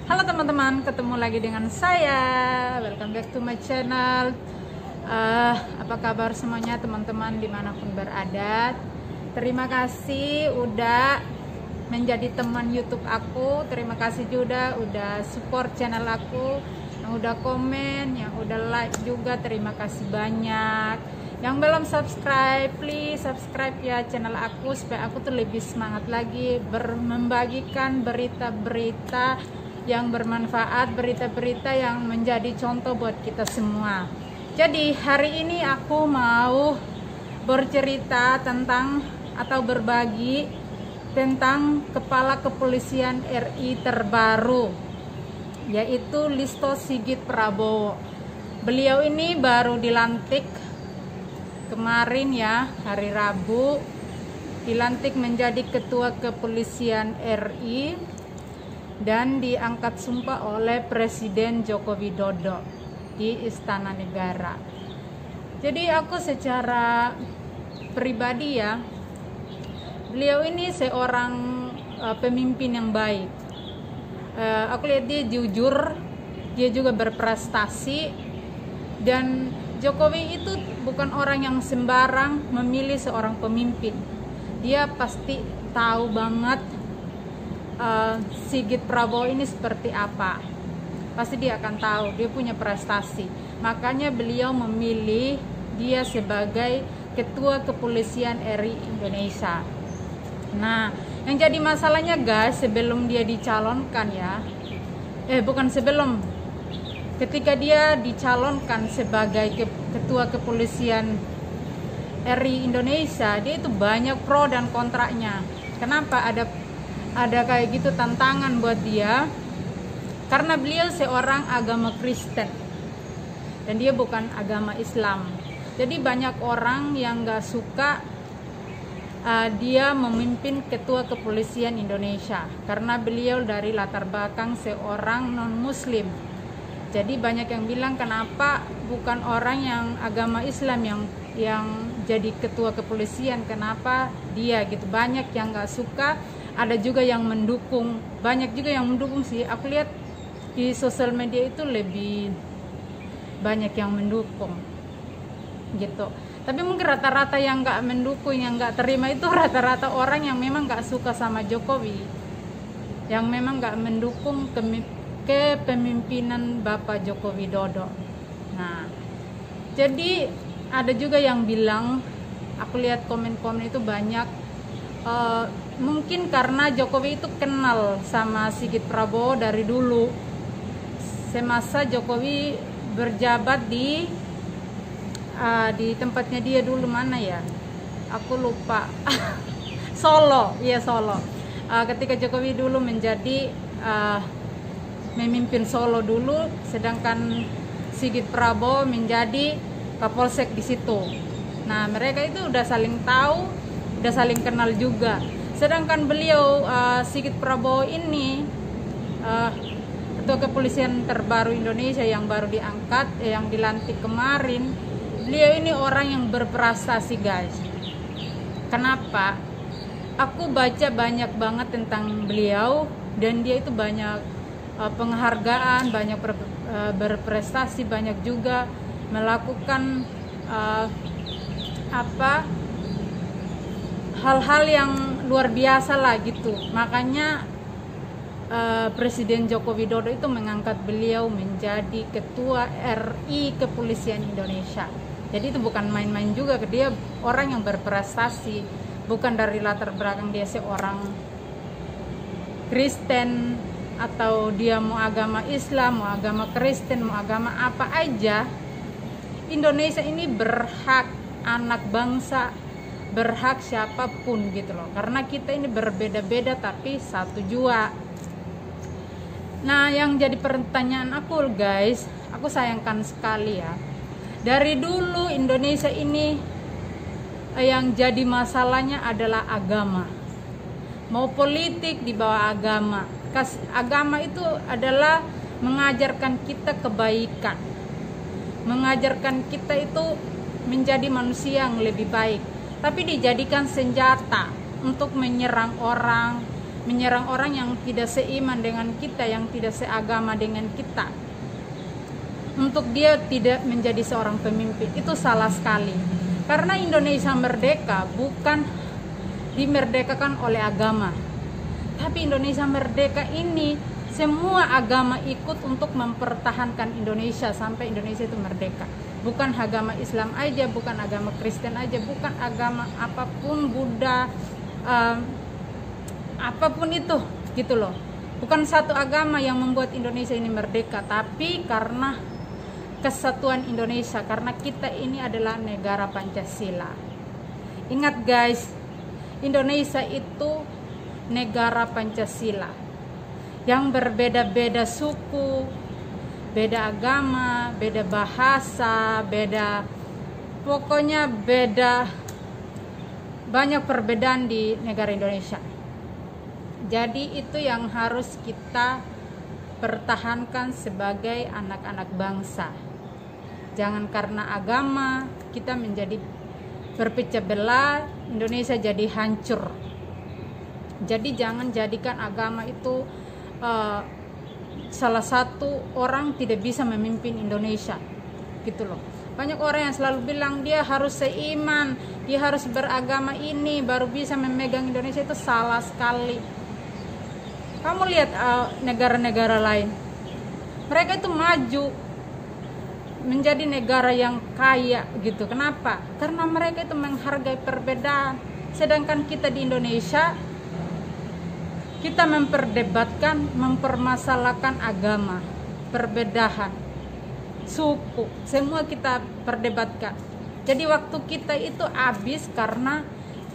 Halo teman-teman, ketemu lagi dengan saya. Welcome back to my channel. Apa kabar semuanya teman-teman dimanapun berada? Terima kasih udah menjadi teman YouTube aku. Terima kasih juga udah support channel aku, yang udah komen, yang udah like juga. Terima kasih banyak. Yang belum subscribe, please subscribe ya channel aku supaya aku tuh lebih semangat lagi membagikan berita-berita yang bermanfaat, berita-berita yang menjadi contoh buat kita semua. Jadi hari ini aku mau bercerita tentang atau berbagi tentang Kepala Kepolisian RI terbaru, yaitu Listo Sigit Prabowo. Beliau ini baru dilantik kemarin ya, hari Rabu, dilantik menjadi Ketua Kepolisian RI dan diangkat sumpah oleh Presiden Joko Widodo di Istana Negara. Jadi aku secara pribadi ya, beliau ini seorang pemimpin yang baik. Aku lihat dia jujur, dia juga berprestasi, dan Jokowi itu bukan orang yang sembarang memilih seorang pemimpin. Dia pasti tahu banget Sigit Prabowo ini seperti apa. Pasti dia akan tahu, dia punya prestasi. Makanya beliau memilih dia sebagai Ketua Kepolisian RI Indonesia. Nah, yang jadi masalahnya guys, sebelum dia dicalonkan ya, ketika dia dicalonkan sebagai Ketua Kepolisian RI Indonesia, dia itu banyak pro dan kontranya. Kenapa ada kayak gitu tantangan buat dia? Karena beliau seorang agama Kristen dan dia bukan agama Islam. Jadi banyak orang yang gak suka dia memimpin Ketua Kepolisian Indonesia karena beliau dari latar belakang seorang non-muslim. Jadi banyak yang bilang kenapa bukan orang yang agama Islam yang jadi Ketua Kepolisian, kenapa dia gitu. Banyak yang gak suka, ada juga yang mendukung, banyak juga yang mendukung sih. Aku lihat di sosial media itu lebih banyak yang mendukung gitu. Tapi mungkin rata-rata yang nggak mendukung, yang nggak terima itu rata-rata orang yang memang nggak suka sama Jokowi, yang memang nggak mendukung kepemimpinan Bapak Joko Widodo. Nah, jadi ada juga yang bilang, aku lihat komen-komen itu banyak, mungkin karena Jokowi itu kenal sama Sigit Prabowo dari dulu, semasa Jokowi berjabat di tempatnya dia dulu, mana ya, aku lupa. Solo, iya Solo. Ketika Jokowi dulu menjadi memimpin Solo dulu, sedangkan Sigit Prabowo menjadi Kapolsek di situ. Nah, mereka itu udah saling tahu, udah saling kenal juga. Sedangkan beliau Sigit Prabowo ini Ketua Kepolisian terbaru Indonesia yang baru diangkat, yang dilantik kemarin. Beliau ini orang yang berprestasi guys. Kenapa? Aku baca banyak banget tentang beliau dan dia itu banyak penghargaan, banyak berprestasi, banyak juga melakukan hal-hal yang luar biasa lah gitu. Makanya Presiden Joko Widodo itu mengangkat beliau menjadi Ketua RI Kepolisian Indonesia. Jadi itu bukan main-main juga, dia orang yang berprestasi, bukan dari latar belakang dia seorang Kristen atau dia mau agama Islam, mau agama Kristen, mau agama apa aja. Indonesia ini berhak, anak bangsa berhak siapapun gitu loh, karena kita ini berbeda-beda tapi satu jua. Nah, yang jadi pertanyaan aku guys, aku sayangkan sekali ya, dari dulu Indonesia ini yang jadi masalahnya adalah agama, mau politik di bawah agama. Agama itu adalah mengajarkan kita kebaikan, mengajarkan kita itu menjadi manusia yang lebih baik, tapi dijadikan senjata untuk menyerang orang, menyerang orang yang tidak seiman dengan kita, yang tidak seagama dengan kita, untuk dia tidak menjadi seorang pemimpin. Itu salah sekali. Karena Indonesia merdeka bukan dimerdekakan oleh agama, tapi Indonesia merdeka ini semua agama ikut untuk mempertahankan Indonesia sampai Indonesia itu merdeka. Bukan agama Islam aja, bukan agama Kristen aja, bukan agama apapun, Buddha, apapun itu, gitu loh. Bukan satu agama yang membuat Indonesia ini merdeka, tapi karena kesatuan Indonesia, karena kita ini adalah negara Pancasila. Ingat guys, Indonesia itu negara Pancasila yang berbeda-beda suku, beda agama, beda bahasa, pokoknya beda, banyak perbedaan di negara Indonesia. Jadi itu yang harus kita pertahankan sebagai anak-anak bangsa. Jangan karena agama kita menjadi berpecah belah, Indonesia jadi hancur. Jadi jangan jadikan agama itu salah satu orang tidak bisa memimpin Indonesia, gitu loh. Banyak orang yang selalu bilang dia harus seiman, dia harus beragama ini baru bisa memegang Indonesia. Itu salah sekali. Kamu lihat negara-negara lain, mereka itu maju menjadi negara yang kaya gitu. Kenapa? Karena mereka itu menghargai perbedaan. Sedangkan kita di Indonesia, kita memperdebatkan, mempermasalahkan agama, perbedaan, suku, semua kita perdebatkan. Jadi waktu kita itu habis karena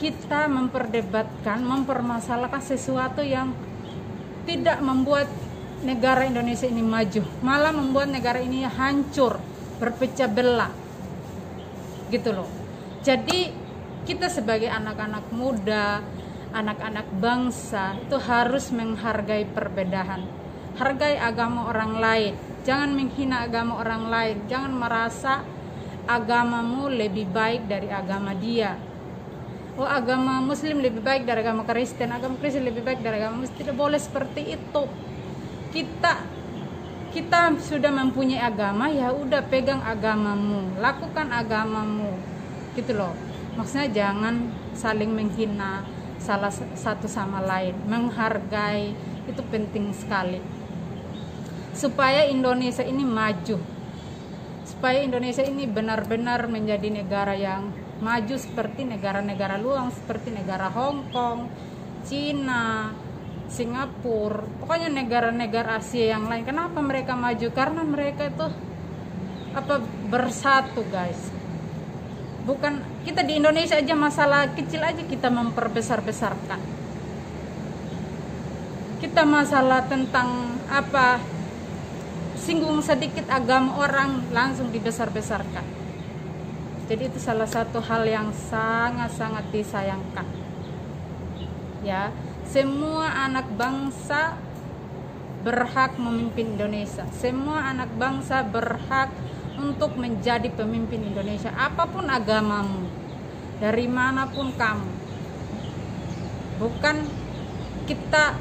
kita memperdebatkan, mempermasalahkan sesuatu yang tidak membuat negara Indonesia ini maju, malah membuat negara ini hancur, berpecah belah, gitu loh. Jadi kita sebagai anak-anak muda, anak-anak bangsa itu harus menghargai perbedaan, hargai agama orang lain, jangan menghina agama orang lain, jangan merasa agamamu lebih baik dari agama dia. Oh, agama Muslim lebih baik dari agama Kristen, agama Kristen lebih baik dari agama Muslim. Tidak boleh seperti itu. Kita sudah mempunyai agama, ya udah pegang agamamu, lakukan agamamu, gitu loh. Maksudnya jangan saling menghina salah satu sama lain, menghargai itu penting sekali supaya Indonesia ini maju, supaya Indonesia ini benar-benar menjadi negara yang maju seperti negara-negara luar, seperti negara Hong Kong, Cina, Singapura, pokoknya negara-negara Asia yang lain. Kenapa mereka maju? Karena mereka itu bersatu guys. Bukan kita di Indonesia aja, masalah kecil aja kita memperbesar-besarkan. Kita masalah tentang singgung sedikit agama orang langsung dibesar-besarkan. Jadi itu salah satu hal yang sangat-sangat disayangkan. Ya, semua anak bangsa berhak memimpin Indonesia. Semua anak bangsa berhak untuk menjadi pemimpin Indonesia, apapun agamamu, dari manapun kamu. Bukan kita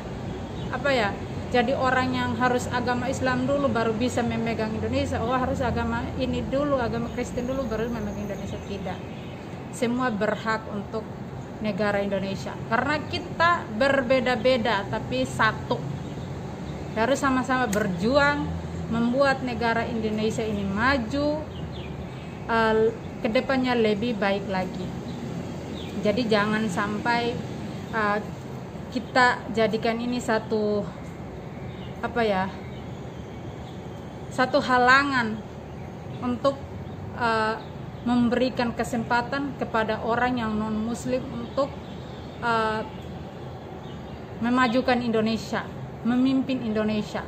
jadi orang yang harus agama Islam dulu baru bisa memegang Indonesia. Oh, harus agama ini dulu, agama Kristen dulu baru memegang Indonesia. Tidak. Semua berhak untuk negara Indonesia. Karena kita berbeda-beda tapi satu. Harus sama-sama berjuang membuat negara Indonesia ini maju, kedepannya lebih baik lagi. Jadi jangan sampai kita jadikan ini satu halangan untuk memberikan kesempatan kepada orang yang non muslim untuk memajukan Indonesia, memimpin Indonesia.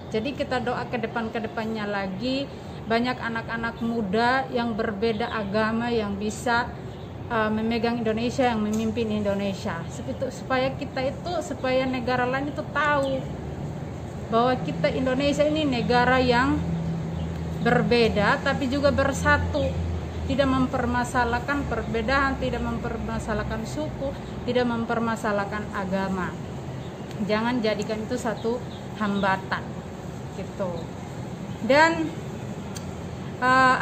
Jadi kita doa ke depannya lagi banyak anak-anak muda yang berbeda agama yang bisa memegang Indonesia, yang memimpin Indonesia. Supaya negara lain itu tahu bahwa kita Indonesia ini negara yang berbeda tapi juga bersatu, tidak mempermasalahkan perbedaan, tidak mempermasalahkan suku, tidak mempermasalahkan agama. jangan jadikan itu satu hambatan gitu. Dan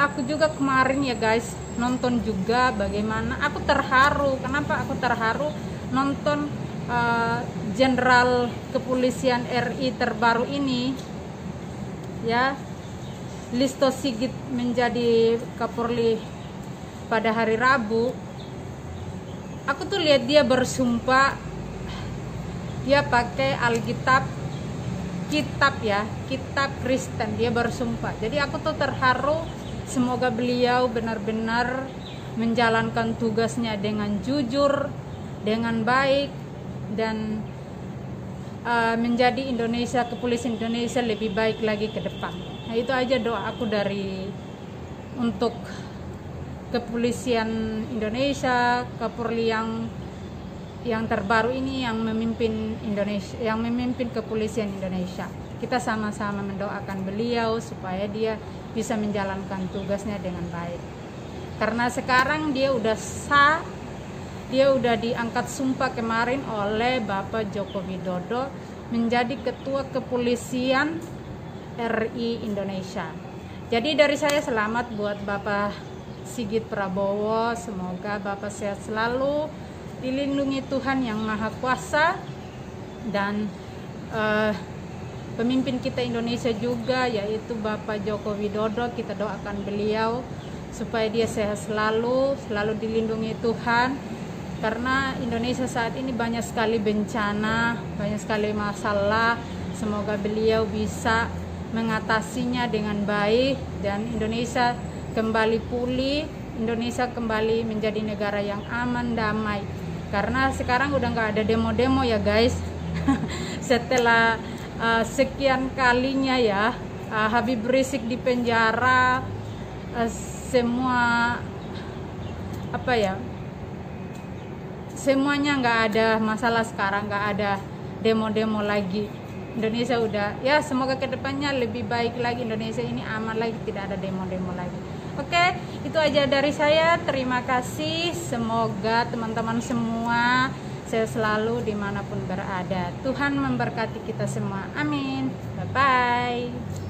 aku juga kemarin ya guys nonton juga bagaimana aku terharu. Kenapa aku terharu? Nonton Jenderal Kepolisian RI terbaru ini ya, Listo Sigit menjadi Kapolri pada hari Rabu. Aku tuh lihat dia bersumpah, dia pakai Alkitab, kitab Kristen, dia bersumpah. Jadi aku tuh terharu, semoga beliau benar-benar menjalankan tugasnya dengan jujur, dengan baik, dan menjadi kepolisian Indonesia lebih baik lagi ke depan. Nah, itu aja doa aku untuk kepolisian Indonesia, Kapolri yang terbaru ini yang memimpin Indonesia, yang memimpin kepolisian Indonesia. Kita sama-sama mendoakan beliau supaya dia bisa menjalankan tugasnya dengan baik. Karena sekarang dia udah sah, dia udah diangkat sumpah kemarin oleh Bapak Joko Widodo menjadi Ketua Kepolisian RI Indonesia. Jadi dari saya selamat buat Bapak Sigit Prabowo, semoga Bapak sehat selalu, dilindungi Tuhan yang Maha Kuasa, dan pemimpin kita Indonesia juga yaitu Bapak Joko Widodo, kita doakan beliau supaya dia sehat selalu dilindungi Tuhan. Karena Indonesia saat ini banyak sekali bencana, banyak sekali masalah. Semoga beliau bisa mengatasinya dengan baik dan Indonesia kembali pulih, Indonesia kembali menjadi negara yang aman, damai. Karena sekarang udah nggak ada demo-demo ya guys. Setelah sekian kalinya ya Habib Rizik di penjara, semua semuanya nggak ada masalah sekarang, nggak ada demo-demo lagi. Indonesia udah ya, semoga kedepannya lebih baik lagi, Indonesia ini aman lagi, tidak ada demo-demo lagi. Oke, itu aja dari saya. Terima kasih, semoga teman-teman semua sehat selalu dimanapun berada. Tuhan memberkati kita semua, amin. Bye bye.